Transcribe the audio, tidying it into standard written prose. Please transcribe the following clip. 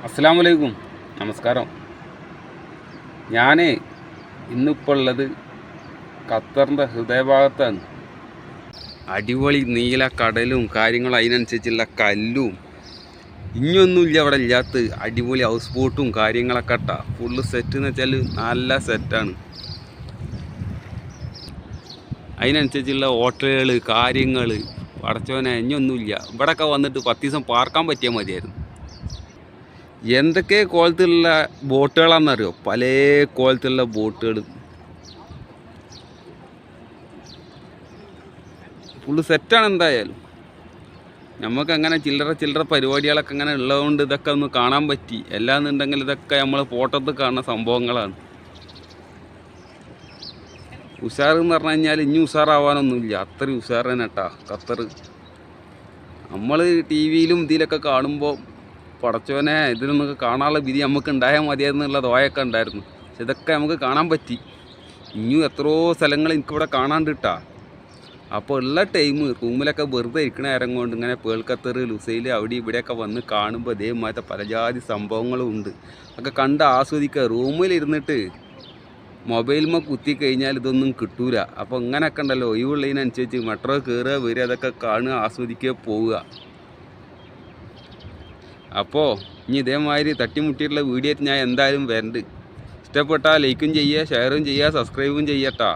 അസ്സലാമു അലൈക്കും, നമസ്കാരം. ഞാൻ ഇന്നിപ്പോൾ ഉള്ളത് ഖത്തറിൻ്റെ ഹൃദയഭാഗത്താണ്. അടിപൊളി നീല കടലും കാര്യങ്ങളും അതിനനുസരിച്ചുള്ള കല്ലും ഇനിയൊന്നുമില്ല അവിടെ ഇല്ലാത്ത അടിപൊളി ഹൗസ് ബോട്ടും കാര്യങ്ങളൊക്കെ ഇട്ടാ ഫുള്ള് സെറ്റ് എന്ന് വെച്ചാൽ നല്ല സെറ്റാണ്. അതിനനുസരിച്ചുള്ള ഹോട്ടലുകൾ കാര്യങ്ങൾ പടച്ചോനെ ഇനിയൊന്നുമില്ല. ഇവിടെയൊക്കെ വന്നിട്ട് 10 ദിവസം പാർക്കാൻ പറ്റിയാൽ മതിയായിരുന്നു. എന്തൊക്കെ കോലത്തിലുള്ള ബോട്ടുകളാണെന്നറിയോ? പല കോലത്തിലുള്ള ബോട്ടുകൾ ഫുള്ള് സെറ്റാണ്. എന്തായാലും നമുക്കങ്ങനെ ചില്ലറ പരിപാടികളൊക്കെ അങ്ങനെ ഉള്ളതുകൊണ്ട് ഇതൊക്കെ ഒന്ന് കാണാൻ പറ്റി. എല്ലാന്നുണ്ടെങ്കിൽ ഇതൊക്കെ നമ്മൾ ഫോട്ടോത്തിൽ കാണുന്ന സംഭവങ്ങളാണ്. ഉഷാറെന്ന് പറഞ്ഞു കഴിഞ്ഞാൽ ഇനി ഉഷാറാവാനൊന്നുമില്ല, അത്രയും ഉഷാർ തന്നെ കേട്ടാ ഖത്തർ. നമ്മൾ ടി വിയിലും ഇതിലൊക്കെ കാണുമ്പോൾ പടച്ചോനെ ഇതിനൊന്നൊക്കെ കാണാനുള്ള വിധി നമുക്ക് ഉണ്ടായാൽ മതിയായിരുന്നുള്ള ദോയൊക്കെ ഉണ്ടായിരുന്നു. പക്ഷെ ഇതൊക്കെ നമുക്ക് കാണാൻ പറ്റി. ഇനിയും എത്രയോ സ്ഥലങ്ങൾ എനിക്കിവിടെ കാണാണ്ട് കിട്ടാ. അപ്പോൾ ഉള്ള ടൈം റൂമിലൊക്കെ വെറുതെ ഇരിക്കണ നേരം കൊണ്ട് ഇങ്ങനെ പേൾ ഖത്തർ ലുസൈൽ അവിടെ ഇവിടെയൊക്കെ വന്ന് കാണുമ്പോൾ ഇതേമാതിരത്തെ പലജാതി സംഭവങ്ങളും ഉണ്ട്. ഒക്കെ കണ്ട് ആസ്വദിക്കുക. റൂമിലിരുന്നിട്ട് മൊബൈലുമ്മ കുത്തി കഴിഞ്ഞാൽ ഇതൊന്നും കിട്ടൂല. അപ്പോൾ ഇങ്ങനെയൊക്കെ ഉണ്ടല്ലോ, ഒഴിവുള്ളതിനനുസരിച്ച് മെട്രോ കയറുക വരിക, അതൊക്കെ കാണുക ആസ്വദിക്കുക പോവുക. അപ്പോൾ ഇനി ഇതേമാതിരി തട്ടിമുട്ടിയിട്ടുള്ള വീഡിയോ ഞാൻ എന്തായാലും വരണ്ട്. ഇഷ്ടപ്പെട്ടാൽ ലൈക്കും ചെയ്യുക, ഷെയറും ചെയ്യുക, സബ്സ്ക്രൈബും ചെയ്യട്ടാ.